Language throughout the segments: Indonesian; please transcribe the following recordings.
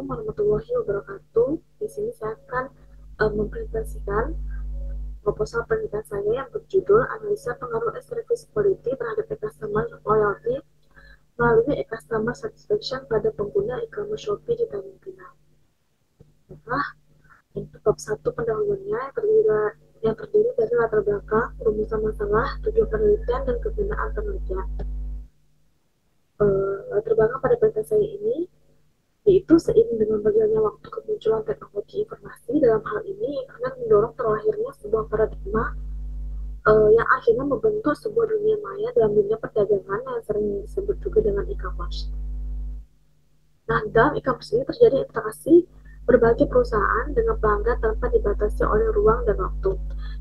Assalamualaikum warahmatullahi wabarakatuh. Di sini saya akan mempresentasikan proposal penelitian saya yang berjudul Analisa Pengaruh Service Quality terhadap e-customer loyalty melalui e-customer satisfaction pada pengguna e-commerce Shopee di Tanjung Pinang. Nah, untuk bab 1 pendahuluannya yang terdiri dari latar belakang, rumusan masalah, tujuan penelitian, dan kegunaan penelitian. Latar belakang pada penelitian saya ini yaitu seiring dengan berjalannya waktu kemunculan teknologi informasi. Dalam hal ini internet mendorong terlahirnya sebuah paradigma yang akhirnya membentuk sebuah dunia maya dalam dunia perdagangan yang sering disebut juga dengan e-commerce. Nah, dalam e-commerce ini terjadi interaksi berbagai perusahaan dengan pelanggan tanpa dibatasi oleh ruang dan waktu,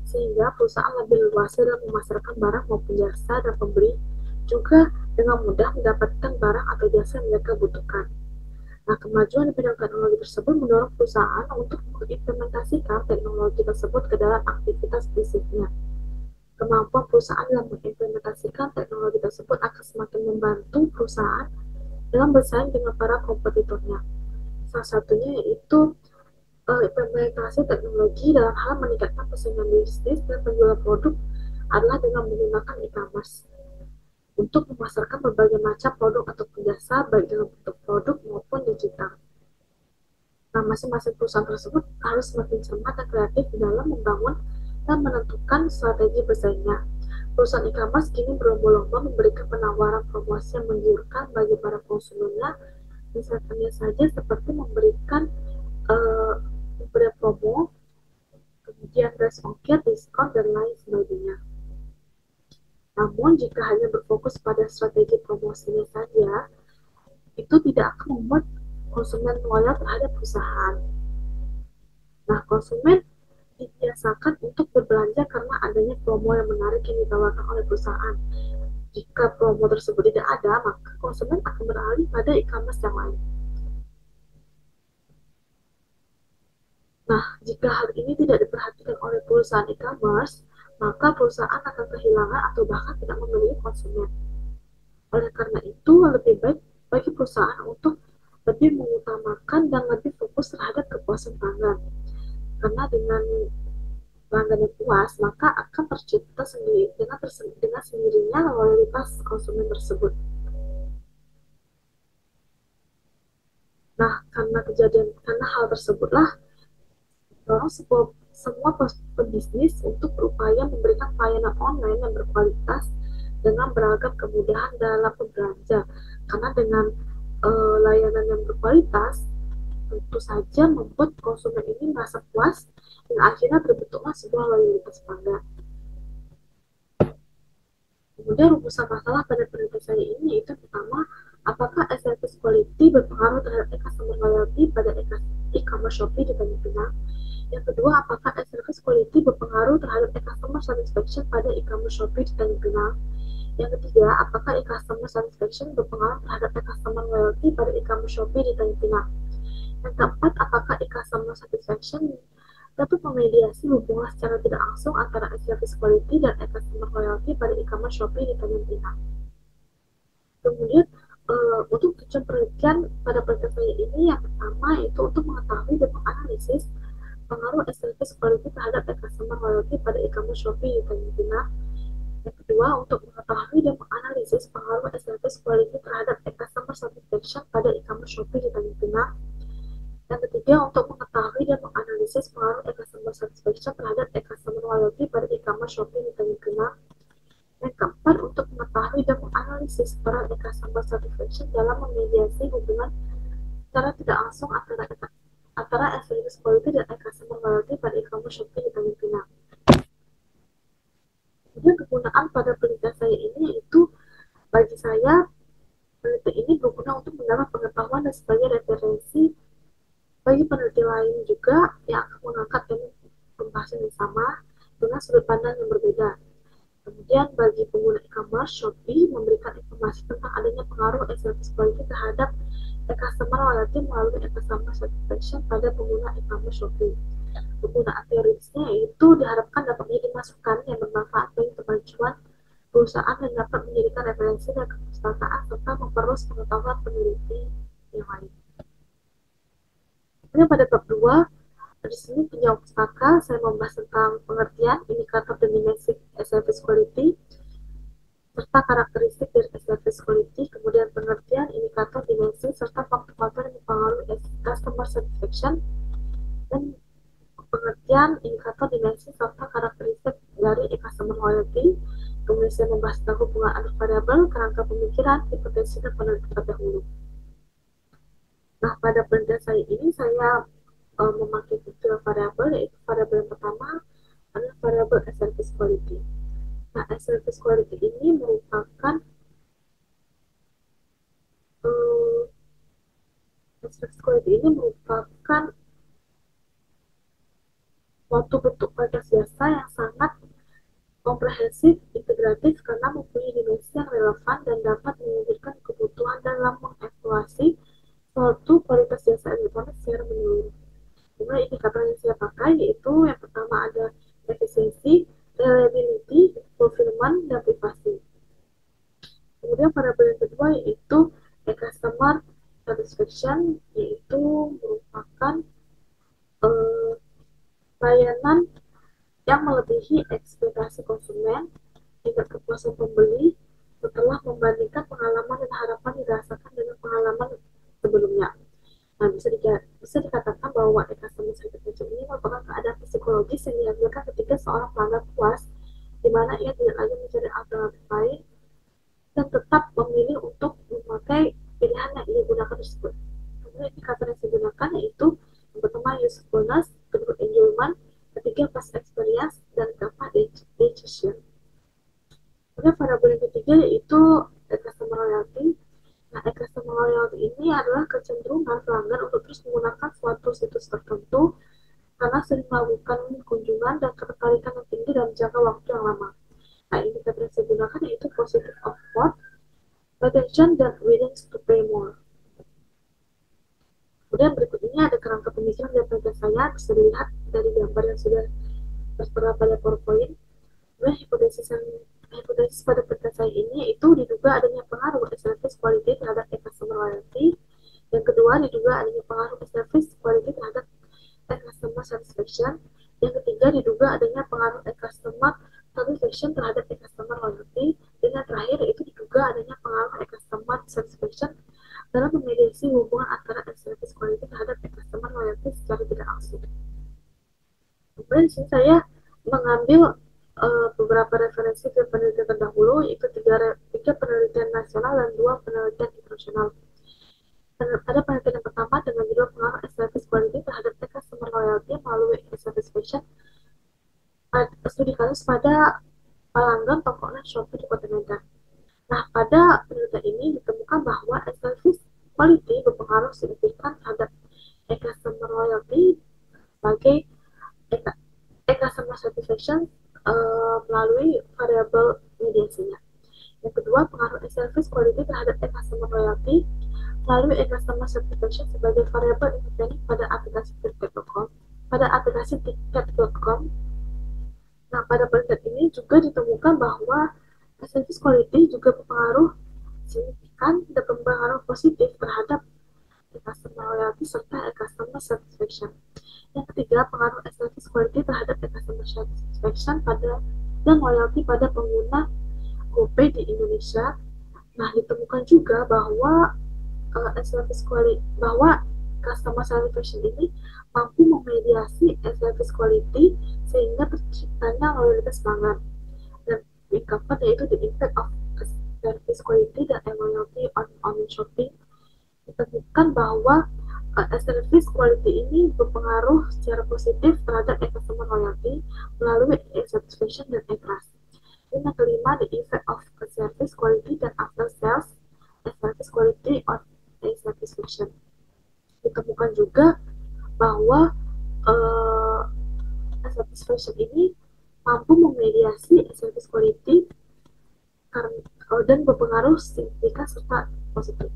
sehingga perusahaan lebih luas dalam memasarkan barang maupun jasa, dan pembeli juga dengan mudah mendapatkan barang atau jasa yang mereka butuhkan. Nah, kemajuan di bidang teknologi tersebut mendorong perusahaan untuk mengimplementasikan teknologi tersebut ke dalam aktivitas bisnisnya. Kemampuan perusahaan dalam mengimplementasikan teknologi tersebut akan semakin membantu perusahaan dalam bersaing dengan para kompetitornya. Salah satunya yaitu implementasi teknologi dalam hal meningkatkan persaingan bisnis dan penjualan produk adalah dengan menggunakan e-commerce untuk memasarkan berbagai macam produk atau jasa baik dalam bentuk produk maupun digital. Nah, masing-masing perusahaan tersebut harus semakin cermat dan kreatif dalam membangun dan menentukan strategi bersaingnya. Perusahaan e-commerce kini berlomba-lomba memberikan penawaran promosi yang menggiurkan bagi para konsumennya, misalnya saja seperti memberikan promo, kemudian gratis ongkir, diskon, dan lain sebagainya. Namun, jika hanya berfokus pada strategi promosinya saja, itu tidak akan membuat konsumen loyal terhadap perusahaan. Nah, konsumen dibiasakan untuk berbelanja karena adanya promo yang menarik yang ditawarkan oleh perusahaan. Jika promo tersebut tidak ada, maka konsumen akan beralih pada e-commerce yang lain. Nah, jika hal ini tidak diperhatikan oleh perusahaan e-commerce, maka perusahaan akan kehilangan atau bahkan tidak memiliki konsumen. Oleh karena itu, lebih baik bagi perusahaan untuk lebih mengutamakan dan lebih fokus terhadap kepuasan pelanggan. Karena dengan pelanggan yang puas, maka akan tercipta dengan sendirinya loyalitas konsumen tersebut. Nah, karena hal tersebutlah, semua pebisnis untuk berupaya memberikan pelayanan online yang berkualitas dengan beragam kemudahan dalam berbelanja. Karena dengan layanan yang berkualitas, tentu saja membuat konsumen ini merasa puas dan akhirnya terbentuklah sebuah loyalitas pelanggan. Kemudian rumusan masalah pada penelitian saya ini yaitu pertama, apakah service quality berpengaruh terhadap customer loyalty pada e-commerce Shopee di Tanjung Pinang? Yang kedua, apakah service quality berpengaruh terhadap customer satisfaction pada e-commerce Shopee di Tanjung Pinang? Yang ketiga, apakah e-customer satisfaction berpengaruh terhadap e-customer loyalty pada e-commerce Shopee di Tanjung Pinang? Yang keempat, apakah e-customer satisfaction dapat memediasi hubungan secara tidak langsung antara service quality dan e-customer loyalty pada e-commerce Shopee di Tanjung Pinang? Kemudian, untuk tujuan penelitian pada penelitian saya ini, yang pertama yaitu untuk mengetahui dan menganalisis pengaruh service quality terhadap e-customer loyalty pada e-commerce Shopee di Tanjung Pinang. Yang kedua, untuk mengetahui dan menganalisis pengaruh service quality terhadap e-customer satisfaction pada e-commerce Shopee di Tanjung Pinang. Yang ketiga, untuk mengetahui dan menganalisis pengaruh e-customer satisfaction terhadap e-customer loyalty pada e-commerce Shopee di Tanjung Pinang. Yang keempat, untuk mengetahui dan menganalisis peran e-customer satisfaction dalam memediasi hubungan secara tidak langsung antara service quality dan e-customer loyalty pada e-commerce Shopee di Tanjung Pinang. Kemudian kegunaan pada penelitian saya ini yaitu, bagi saya penelitian ini berguna untuk mendapat pengetahuan dan sebagai referensi bagi peneliti lain juga yang akan mengangkat tema pembahasan yang sama dengan sudut pandang yang berbeda. Kemudian bagi pengguna e-commerce, Shopee memberikan informasi tentang adanya pengaruh service quality terhadap e-customer loyalty melalui e-customer satisfaction pada pengguna e-commerce Shopee. Penggunaan teorisnya itu diharapkan dapat menjadi masukan yang bermanfaat bagi kemajuan perusahaan dan dapat menjadikan referensi dan kepustakaan serta memperluas pengetahuan peneliti yang lain. Kemudian pada bab 2, di sini punya pustaka saya membahas tentang pengertian indikator dan dimensi service quality serta karakteristik dari service quality, kemudian pengertian indikator dimensi serta faktor-faktor yang mempengaruhi customer satisfaction, dan pengertian indikator dimensi serta karakteristik dari customer loyalty. Kemudian saya membahas tentang hubungan antar variabel, kerangka pemikiran, hipotesis, dan penelitian terdahulu. Nah, pada penelitian saya ini saya memakai tiga variabel, yaitu variabel yang pertama adalah variabel service quality. Nah, service quality ini merupakan service quality ini merupakan suatu bentuk kualitas jasa yang sangat komprehensif, integratif karena mempunyai dimensi yang relevan dan dapat mewujudkan kebutuhan dalam mengevaluasi suatu kualitas jasa elektronik secara menyeluruh. Kemudian indikator yang saya pakai yaitu yang pertama ada efisiensi, reliability, fulfillment, dan privasi. Kemudian variabel yang kedua yaitu customer satisfaction, yaitu merupakan layanan yang melebihi ekspektasi konsumen, tingkat kepuasan pembeli setelah membandingkan pengalaman dan harapan dirasakan dengan pengalaman sebelumnya. Nah, bisa dikatakan bahwa customer satisfaction ini merupakan keadaan psikologis yang dihasilkan ketika seorang pelanggan puas, di mana ia tidak lagi mencari alternatif lain dan tetap memilih untuk memakai pilihan yang ia gunakan tersebut. Kemudian indikator yang saya gunakan yaitu yang pertama usefulness, kedua enjoyment, ketiga past experience, dan keempat decision. Kemudian variabel yang ketiga yaitu customer loyalty. Nah, customer loyalty ini adalah kecenderungan pelanggan untuk terus menggunakan suatu situs tertentu karena sering melakukan kunjungan dan ketertarikan yang tinggi dalam jangka waktu yang lama. Nah, indikator yang saya gunakan yaitu positive of what, retention, dan willing to pay more. Kemudian berikut ini ada kerangka pemikiran dan penelitian saya, bisa dilihat dari gambar yang sudah tertera pada PowerPoint. Kemudian hipotesis pada penelitian saya ini yaitu diduga adanya pengaruh service quality terhadap customer loyalty. Yang kedua, diduga adanya pengaruh service quality terhadap customer satisfaction. Yang ketiga, diduga adanya pengaruh customer satisfaction terhadap customer loyalty. Dan yang terakhir, yaitu diduga adanya pengaruh customer satisfaction dalam memediasi hubungan antara service quality terhadap customer loyalty secara tidak langsung. Kemudian di sini saya mengambil beberapa referensi ke penelitian terdahulu, yaitu tiga penelitian nasional dan 2 penelitian internasional. Ada penelitian yang pertama dengan judul pengaruh service quality terhadap customer loyalty melalui satisfaction. Studi kasus pada pelanggan toko online Shopee di Kota Medan. Nah, pada penelitian ini ditemukan bahwa service quality berpengaruh signifikan terhadap customer loyalty sebagai customer satisfaction melalui variabel mediasinya. Yang kedua, pengaruh service quality terhadap customer loyalty melalui customer satisfaction sebagai variabel independen pada aplikasi tiket.com. Nah, pada penelitian ini juga ditemukan bahwa service quality juga berpengaruh signifikan dan berpengaruh positif terhadap customer loyalty serta customer satisfaction. Yang ketiga, pengaruh service quality terhadap customer satisfaction dan loyalty pada pengguna GoPay di Indonesia. Nah, ditemukan juga bahwa customer satisfaction ini mampu memediasi service quality sehingga terciptanya loyalitas pelanggan. Dan yang keempat yaitu the impact of service quality dan loyalty on online shopping. Ditemukan bahwa service quality ini berpengaruh secara positif terhadap customer loyalty melalui satisfaction dan trust. Dan yang kelima, the effect of service quality dan after sales service quality on satisfaction. Ditemukan juga bahwa satisfaction ini mampu memediasi service quality dan berpengaruh signifikan serta positif.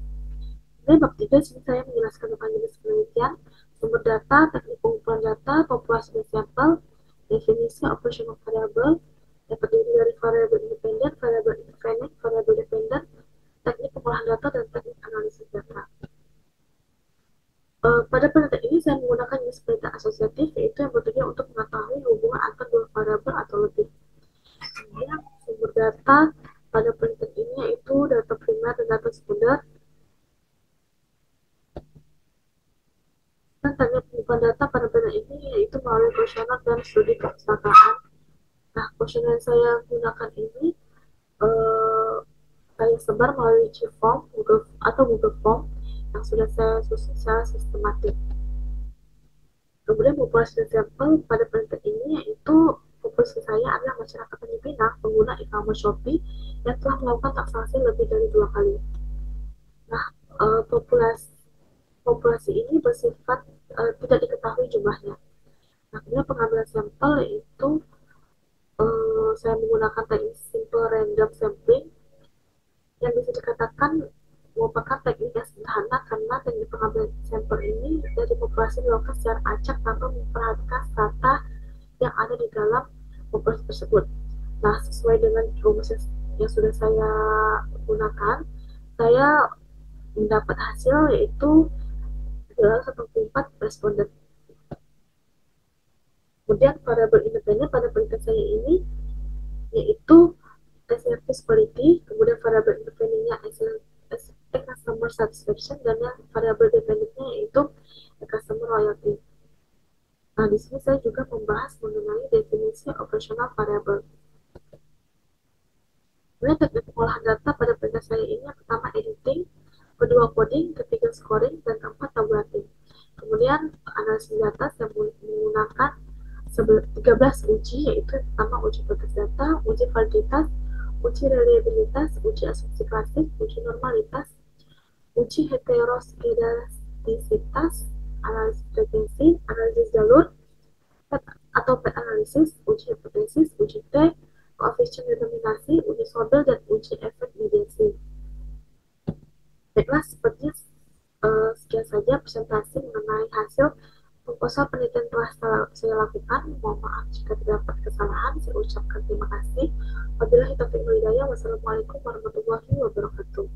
Jadi bab 3 sini saya menjelaskan tentang jenis penelitian, sumber data, teknik pengumpulan data, populasi dan sampel, definisi operational variable, yang terdiri dari variabel independen, variabel intervening, variabel dependent, teknik pengolahan data, dan teknik analisis data. Pada penelitian ini saya menggunakan jenis perintah asosiatif, yaitu yang bertujuan untuk mengetahui hubungan antar dua variabel atau lebih. Kemudian sumber data pada perintah ini yaitu data primer dan data sekunder. Dan teknik pengumpulan data pada perintah ini yaitu melalui kuesioner dan studi perpustakaan. Nah, kuesioner yang saya gunakan ini saya sebar melalui Gform atau Google Form yang sudah saya susun secara sistematik. Kemudian populasi sampel pada perintah ini yaitu populasi saya adalah masyarakat Filipina pengguna e-commerce Shopee yang telah melakukan transaksi lebih dari 2 kali. Nah, populasi populasi ini bersifat tidak diketahui jumlahnya. Nah, kemudian pengambilan sampel yaitu saya menggunakan teknik simple random sampling yang bisa dikatakan merupakan teknik yang sederhana karena teknik pengambilan sampel ini dari populasi dilakukan secara acak tanpa memperhatikan strata yang ada di dalam populasi tersebut. Nah, sesuai dengan rumus yang sudah saya gunakan, saya mendapat hasil yaitu 1,4 responden. Kemudian variabel independen pada perintah saya ini yaitu service quality, kemudian variabel independennya customer satisfaction, dan yang variabel dependennya yaitu customer loyalty. Nah, di sini saya juga membahas mengenai definisi operasional variabel. Kemudian teknik pengolahan data pada perintah saya ini yang pertama editing, kedua coding, ketiga scoring, dan keempat tabulating. Kemudian analisis data saya menggunakan 13 uji, yaitu yang pertama uji batas data, uji validitas, uji reliabilitas, uji asumsi klasik, uji normalitas, uji heteroskedastisitas, analisis frekuensi, analisis jalur, atau pet analisis, uji hipotesis, uji T, koefisien determinasi, uji Sobel, dan uji efek mediasi. Baiklah, sepertinya sekian saja presentasi mengenai hasil proposal penelitian telah saya lakukan. Mohon maaf jika terdapat kesalahan. Saya ucapkan terima kasih. Wabillahi taufiq wal hidayah. Wassalamualaikum warahmatullahi wabarakatuh.